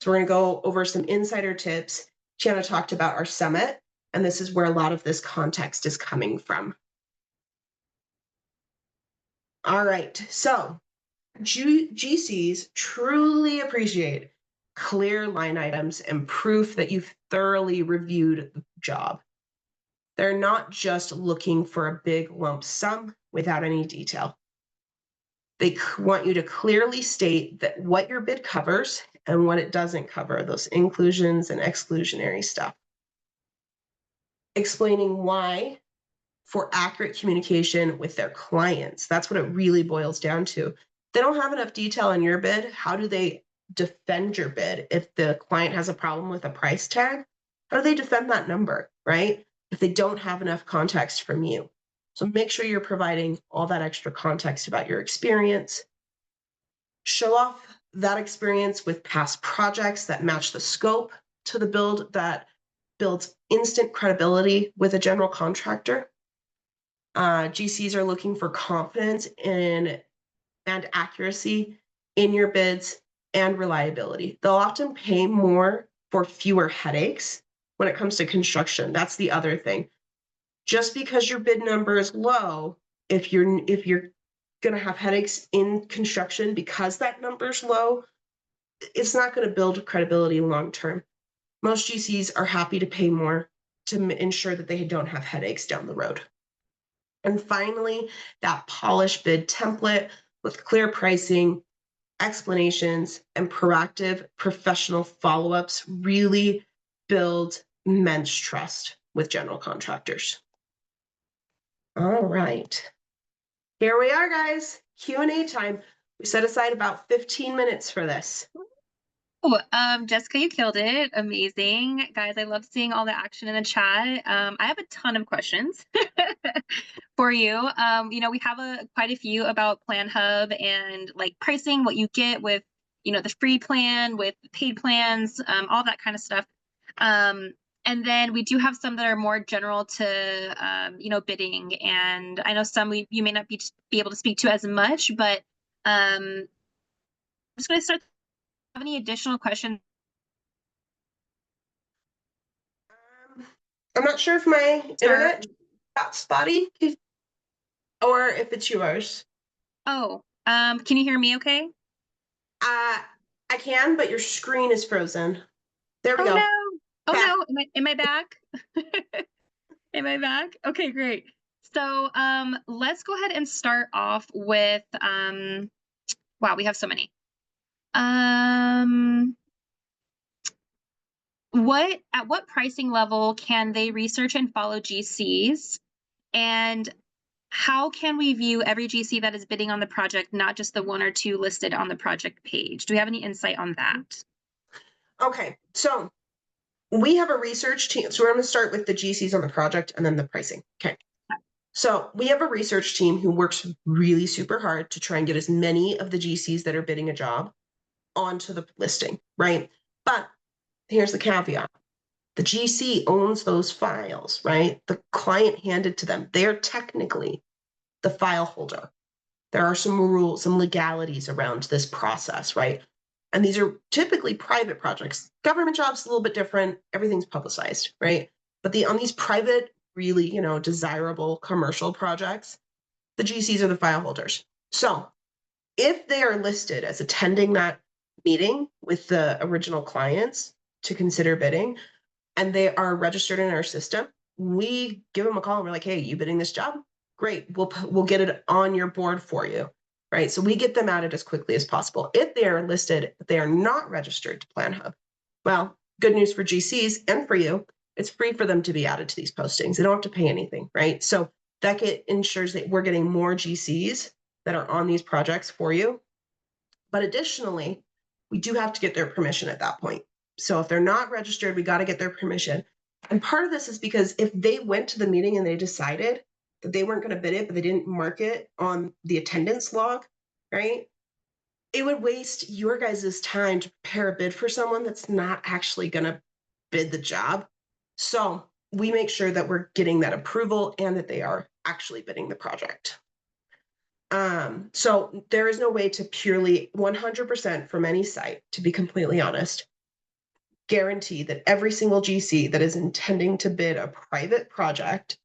So we're going to go over some insider tips. Tiana talked about our summit, and this is where a lot of this context is coming from. All right, so GCs truly appreciate clear line items and proof that you've thoroughly reviewed the job. They're not just looking for a big lump sum without any detail. They want you to clearly state that what your bid covers and what it doesn't cover, those inclusions and exclusionary stuff. Explaining why for accurate communication with their clients. That's what it really boils down to. They don't have enough detail on your bid. How do they defend your bid? If the client has a problem with a price tag, how do they defend that number, right? If they don't have enough context from you. So make sure you're providing all that extra context about your experience. Show off that experience with past projects that match the scope to the build, that builds instant credibility with a general contractor. GCs are looking for confidence in and accuracy in your bids and reliability. They'll often pay more for fewer headaches when it comes to construction. That's the other thing. Just because your bid number is low, if you're going to have headaches in construction because that number's low, it's not going to build credibility long term. Most GCs are happy to pay more to ensure that they don't have headaches down the road. And finally, that polished bid template with clear pricing, explanations, and proactive professional follow-ups really build immense trust with general contractors. All right. Here we are, guys. Q&A time. We set aside about 15 minutes for this. Oh, Jessica, you killed it. Amazing. Guys, I love seeing all the action in the chat. I have a ton of questions for you. We have quite a few about PlanHub and like pricing, what you get with, the free plan, with paid plans, all that kind of stuff. And then we do have some that are more general to, bidding. And I know some you may not be able to speak to as much, but I'm just going to start. Have any additional questions? I'm not sure if my internet got spotty or if it's yours. Oh, can you hear me okay? I can, but your screen is frozen. There we go. No. Oh no, am I back? Am I back? Okay, great. So let's go ahead and start off with wow, we have so many. At what pricing level can they research and follow GCs? And how can we view every GC that is bidding on the project, not just the one or two listed on the project page? Do we have any insight on that? Okay, so we have a research team. So we're going to start with the GCs on the project and then the pricing. Okay. So we have a research team who works really super hard to try and get as many of the GCs that are bidding a job onto the listing, right? But here's the caveat. The GC owns those files, right? The client handed to them. They're technically the file holder. There are some rules, some legalities around this process, right? And these are typically private projects. Government jobs a little bit different. Everything's publicized, right? But on these private, really, desirable commercial projects, the GCs are the file holders. So if they are listed as attending that meeting with the original clients to consider bidding, and they are registered in our system, we give them a call and we're like, hey, you bidding this job? Great, we'll get it on your board for you, right? So we get them added as quickly as possible. If they are listed, but they are not registered to PlanHub, well, good news for GCs and for you, it's free for them to be added to these postings. They don't have to pay anything, right? So that ensures that we're getting more GCs that are on these projects for you. But additionally, we do have to get their permission at that point. So if they're not registered, we got to get their permission. And part of this is because if they went to the meeting and they decided that they weren't going to bid it, but they didn't mark it on the attendance log, right? It would waste your guys' time to prepare a bid for someone that's not actually going to bid the job. So we make sure that we're getting that approval and that they are actually bidding the project. So there is no way to purely 100% from any site, to be completely honest, guarantee that every single GC that is intending to bid a private project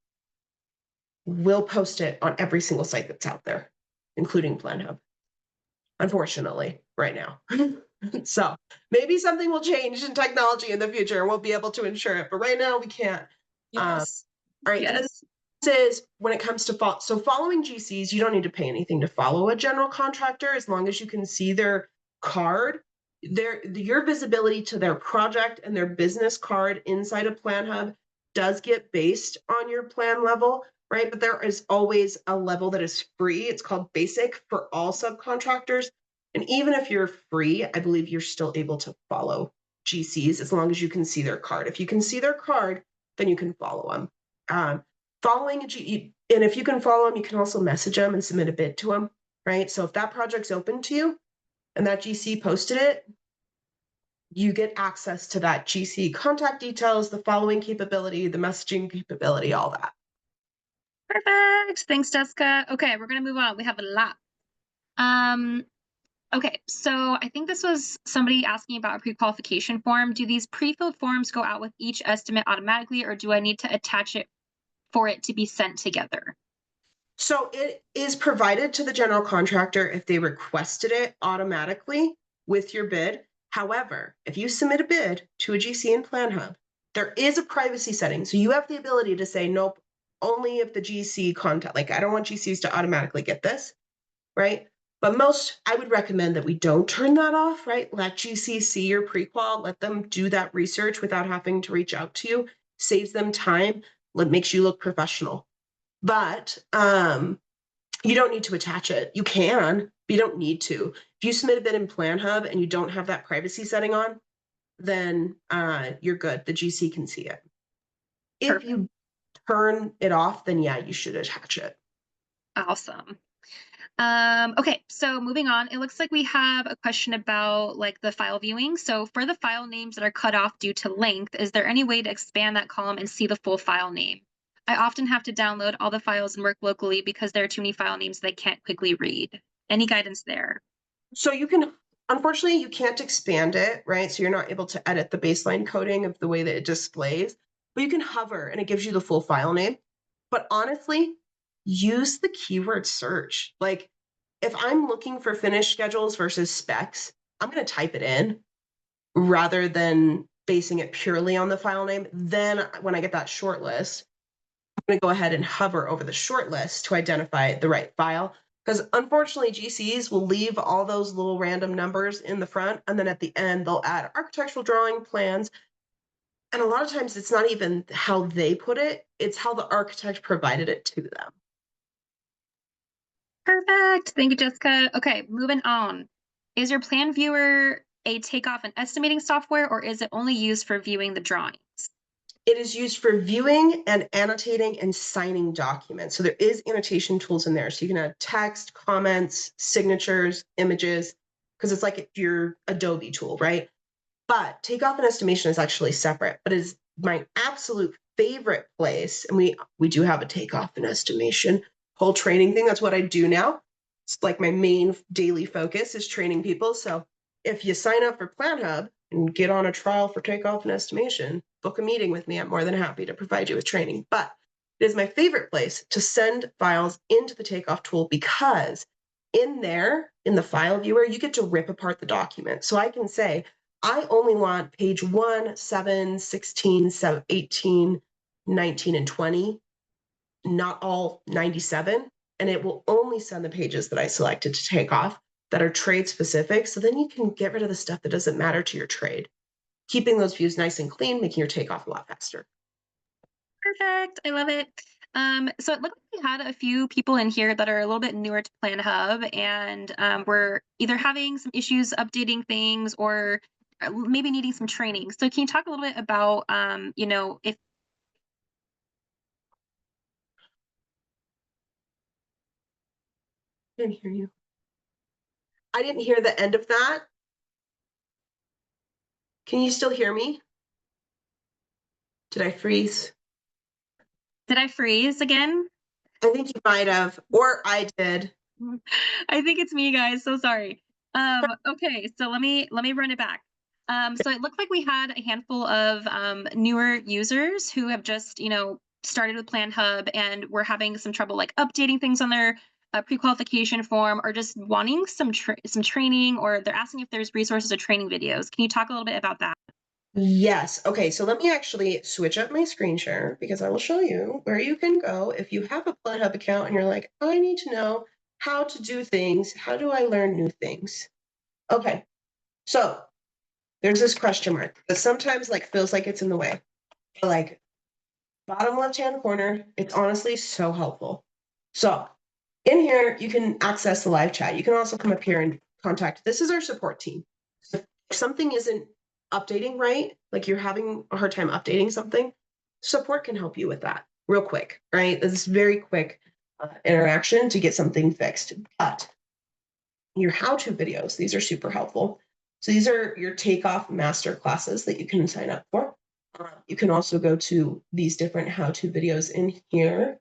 will post it on every single site that's out there, including PlanHub, unfortunately, right now. So maybe something will change in technology in the future and we'll be able to ensure it, but right now we can't. Yes. All right. Yes. Is when it comes to following GCs, you don't need to pay anything to follow a general contractor as long as you can see their card. Your visibility to their project and their business card inside of PlanHub does get based on your plan level, right? But there is always a level that is free. It's called basic for all subcontractors. And even if you're free, I believe you're still able to follow GCs as long as you can see their card. If you can see their card, then you can follow them. Following and if you can follow them, you can also message them and submit a bid to them, right? So if that project's open to you and that GC posted it, you get access to that GC contact details, the following capability, the messaging capability, all that. Perfect. Thanks, Jessica. Okay, we're gonna move on. We have a lot. Okay, so I think this was somebody asking about a pre-qualification form. Do these pre-filled forms go out with each estimate automatically, or do I need to attach it for it to be sent together? So it is provided to the general contractor if they requested it automatically with your bid. However, if you submit a bid to a GC in PlanHub, there is a privacy setting. So you have the ability to say, nope, only if the GC contact, like I don't want GCs to automatically get this, right? But I would recommend that we don't turn that off, right? Let GC see your pre-qual, let them do that research without having to reach out to you, saves them time, makes you look professional. But you don't need to attach it. You can, but you don't need to. If you submit a bid in PlanHub and you don't have that privacy setting on, then you're good. The GC can see it. If you turn it off, then yeah, you should attach it. Awesome. Okay, so moving on, it looks like we have a question about like the file viewing. So for the file names that are cut off due to length, is there any way to expand that column and see the full file name? I often have to download all the files and work locally because there are too many file names that I can't quickly read. Any guidance there? So you can, unfortunately, you can't expand it, right? So you're not able to edit the baseline coding of the way that it displays, but you can hover and it gives you the full file name. But honestly, use the keyword search. Like if I'm looking for finish schedules versus specs, I'm going to type it in rather than basing it purely on the file name. Then when I get that short list, I'm going to go ahead and hover over the short list to identify the right file. Because unfortunately, GCs will leave all those little random numbers in the front, and then at the end, they'll add architectural drawing plans. And a lot of times it's not even how they put it, it's how the architect provided it to them. Perfect. Thank you, Jessica. Okay, moving on. Is your plan viewer a takeoff and estimating software, or is it only used for viewing the drawings? It is used for viewing and annotating and signing documents. So there is annotation tools in there. So you can add text, comments, signatures, images, because it's like your Adobe tool, right? But takeoff and estimation is actually separate, but is my absolute favorite place. And we do have a takeoff and estimation whole training thing. That's what I do now. It's like my main daily focus is training people. So if you sign up for PlanHub and get on a trial for takeoff and estimation, book a meeting with me. I'm more than happy to provide you with training. But it is my favorite place to send files into the takeoff tool because in there, in the file viewer, you get to rip apart the document. So I can say, I only want page 1, 7, 16, 7, 18, 19, and 20, not all 97. And it will only send the pages that I selected to take off that are trade specific. So then you can get rid of the stuff that doesn't matter to your trade, keeping those views nice and clean, making your takeoff a lot faster. Perfect. I love it. So it looked like we had a few people in here that are a little bit newer to PlanHub, and we're either having some issues updating things or maybe needing some training. So can you talk a little bit about, if I didn't hear you. I didn't hear the end of that. Can you still hear me? Did I freeze? did I freeze again? I think you might have, or I did. I think it's me, guys. So sorry. Okay, so let me run it back. So it looked like we had a handful of newer users who have just, started with PlanHub and were having some trouble like updating things on their pre-qualification form, or just wanting some training, or they're asking if there's resources or training videos. Can you talk a little bit about that? Yes. Okay, so let me actually switch up my screen share because I will show you where you can go if you have a PlanHub account and you're like, I need to know how to do things. How do I learn new things? Okay, so there's this question mark that sometimes like feels like it's in the way. But like bottom left-hand corner, it's honestly so helpful. So in here, you can access the live chat. You can also come up here and contact. This is our support team. So if something isn't updating right, like you're having a hard time updating something, support can help you with that real quick, right? This is very quick interaction to get something fixed. But your how-to videos, these are super helpful. So these are your takeoff master classes that you can sign up for. You can also go to these different how-to videos in here.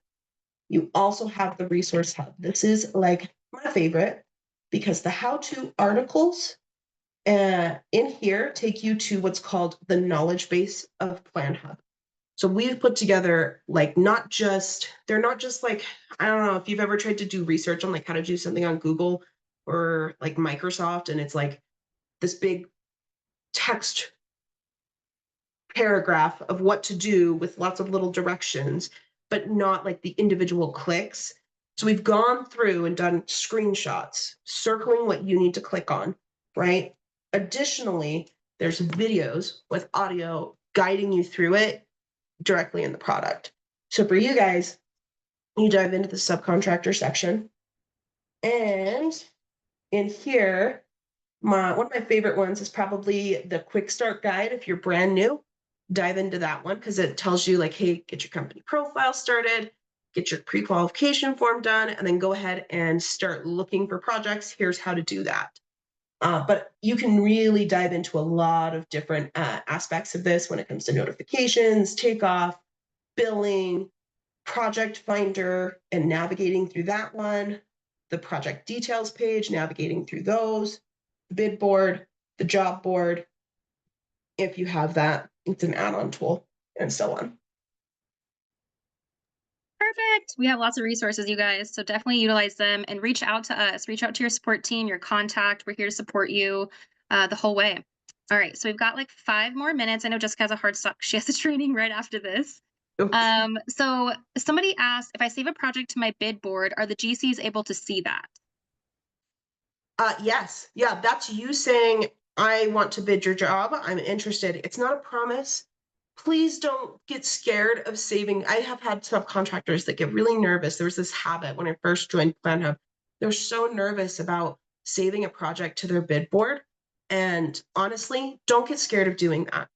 You also have the resource hub. This is like my favorite because the how-to articles in here take you to what's called the knowledge base of PlanHub. So we've put together like they're not just like, I don't know if you've ever tried to do research on like how to do something on Google or like Microsoft, and it's like this big text paragraph of what to do with lots of little directions, but not like the individual clicks. So we've gone through and done screenshots, circling what you need to click on, right? Additionally, there's videos with audio guiding you through it directly in the product. So for you guys, you dive into the subcontractor section, and in here, one of my favorite ones is probably the quick start guide. If you're brand new, dive into that one because it tells you like, hey, get your company profile started, get your pre-qualification form done, and then go ahead and start looking for projects. Here's how to do that. But you can really dive into a lot of different aspects of this when it comes to notifications, takeoff, billing, project finder, and navigating through that one, the project details page, navigating through those, bid board, the job board. If you have that, it's an add-on tool, and so on. Perfect. We have lots of resources, you guys. So definitely utilize them and reach out to us. Reach out to your support team, your contact. We're here to support you the whole way. All right. So we've got like 5 more minutes. I know Jessica has a hard stop. She has a training right after this. So somebody asked, if I save a project to my bid board, are the GCs able to see that? Yes. Yeah, that's you saying, I want to bid your job. I'm interested. It's not a promise. Please don't get scared of saving. I have had subcontractors that get really nervous. There was this habit when I first joined PlanHub. They're so nervous about saving a project to their bid board. And honestly, don't get scared of doing that.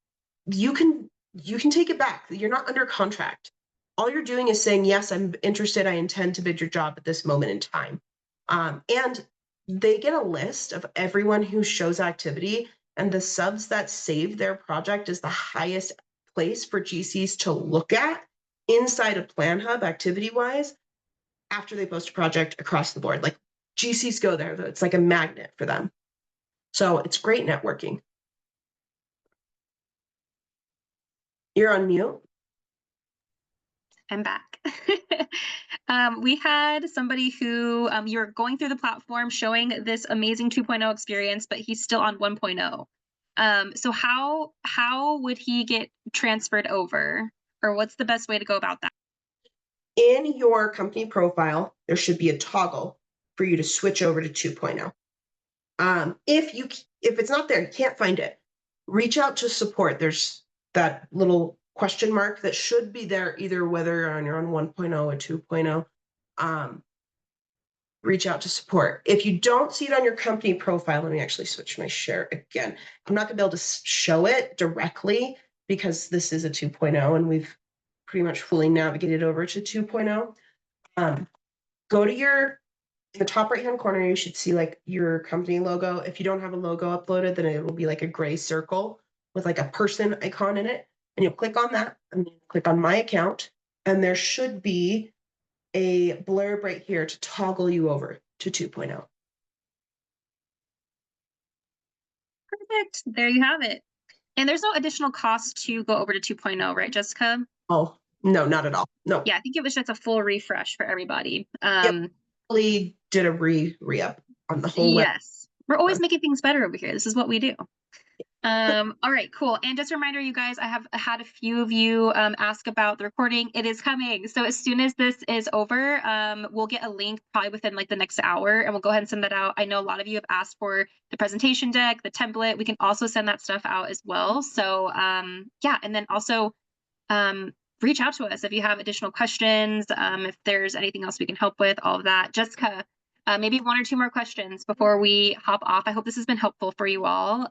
You can you can take it back. You're not under contract. All you're doing is saying, yes, I'm interested. I intend to bid your job at this moment in time. And they get a list of everyone who shows activity, and the subs that save their project is the highest place for GCs to look at inside of PlanHub activity wise after they post a project across the board. Like GCs go there, it's like a magnet for them. So it's great networking. You're on mute. I'm back. We had somebody who you're going through the platform showing this amazing 2.0 experience, but he's still on 1.0. So how would he get transferred over, or what's the best way to go about that? In your company profile, there should be a toggle for you to switch over to 2.0. If it's not there, you can't find it, reach out to support. There's that little question mark that should be there either whether you're on 1.0 or 2.0. Reach out to support. If you don't see it on your company profile, let me actually switch my share again. I'm not gonna be able to show it directly because this is a 2.0 and we've pretty much fully navigated over to 2.0. Go to in the top right hand corner, you should see like your company logo. If you don't have a logo uploaded, then it will be like a gray circle with like a person icon in it. And you'll click on that and then click on my account. And there should be a blurb right here to toggle you over to 2.0. Perfect. There you have it. And there's no additional cost to go over to 2.0, right, Jessica? Oh, no, not at all. No. Yeah, I think it was just a full refresh for everybody. Yep. We did a re-up on the whole web. Yes. We're always making things better over here. This is what we do. All right, cool. And just a reminder, you guys, I have had a few of you ask about the recording. It is coming. So as soon as this is over, we'll get a link probably within like the next hour, and we'll go ahead and send that out. I know a lot of you have asked for the presentation deck, the template. We can also send that stuff out as well. So yeah, and then also reach out to us if you have additional questions, if there's anything else we can help with, all of that. Jessica, maybe one or two more questions before we hop off. I hope this has been helpful for you all.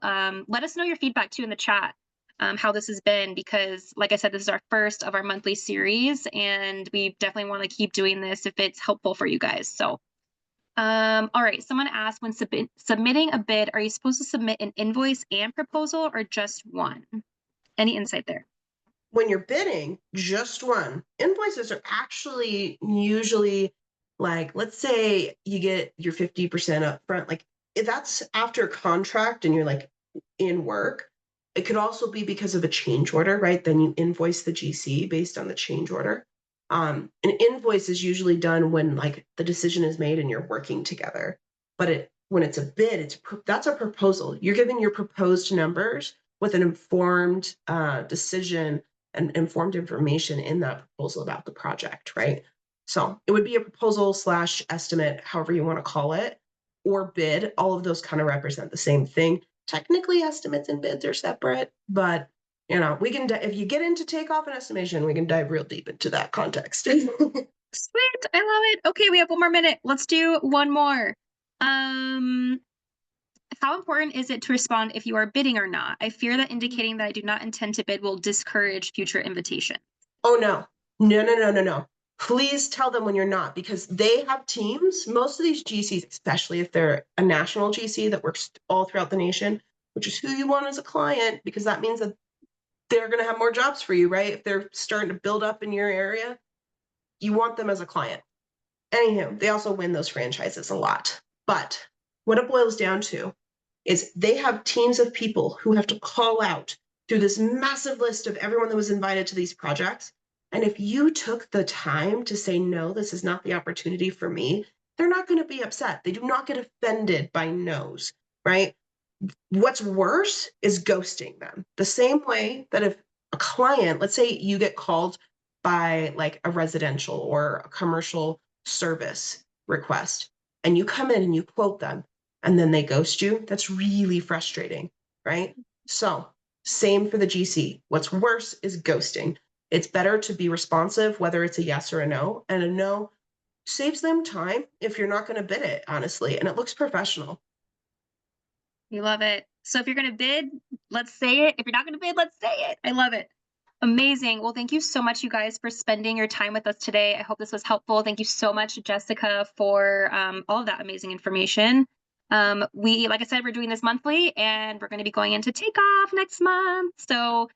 Let us know your feedback too in the chat, how this has been, because like I said, this is our first of our monthly series, and we definitely want to keep doing this if it's helpful for you guys. So, all right, someone asked, when submitting a bid, are you supposed to submit an invoice and proposal or just one? Any insight there? When you're bidding, just one. Invoices are actually usually like, let's say you get your 50% up front, like if that's after a contract and you're like in work. It could also be because of a change order, right? Then you invoice the GC based on the change order. An invoice is usually done when like the decision is made and you're working together. But when it's a bid, that's a proposal. You're giving your proposed numbers with an informed decision and informed information in that proposal about the project, right? So it would be a proposal / estimate, however you want to call it, or bid. All of those kind of represent the same thing. Technically, estimates and bids are separate, but you know, we can, if you get into takeoff and estimation, we can dive real deep into that context. Sweet, I love it. Okay, we have one more minute. Let's do one more. How important is it to respond if you are bidding or not? I fear that indicating that I do not intend to bid will discourage future invitations. Oh, no. No. Please tell them when you're not, because they have teams. Most of these GCs, especially if they're a national GC that works all throughout the nation, which is who you want as a client, because that means that they're going to have more jobs for you, right? If they're starting to build up in your area, you want them as a client. Anywho, they also win those franchises a lot. But what it boils down to is they have teams of people who have to call out through this massive list of everyone that was invited to these projects. And if you took the time to say, no, this is not the opportunity for me, they're not going to be upset. They do not get offended by no's, right? What's worse is ghosting them. The same way that if a client, let's say you get called by like a residential or a commercial service request, and you come in and you quote them, and then they ghost you, that's really frustrating, right? So same for the GC. What's worse is ghosting. It's better to be responsive, whether it's a yes or a no, and a no saves them time if you're not going to bid it, honestly, and it looks professional. We love it. So if you're going to bid, let's say it. If you're not going to bid, let's say it. I love it. Amazing. Well, thank you so much, you guys, for spending your time with us today. I hope this was helpful. Thank you so much, Jessica, for all of that amazing information. Like I said, we're doing this monthly, and we're going to be going into takeoff next month. So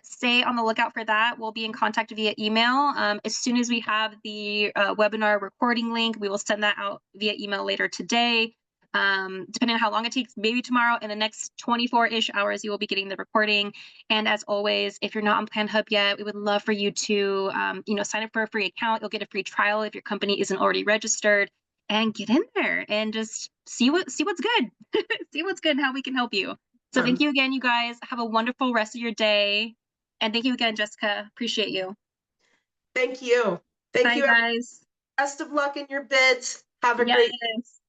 stay on the lookout for that. We'll be in contact via email. As soon as we have the webinar recording link, we will send that out via email later today. Depending on how long it takes, maybe tomorrow. In the next 24-ish hours, you will be getting the recording. And as always, if you're not on PlanHub yet, we would love for you to, sign up for a free account. You'll get a free trial if your company isn't already registered, and get in there and just see what's good, see what's good, and how we can help you. So thank you again, you guys. Have a wonderful rest of your day, and thank you again, Jessica. Appreciate you. Thank you. Thank Bye, you, everyone. guys. Best of luck in your bids. Have a great Yes.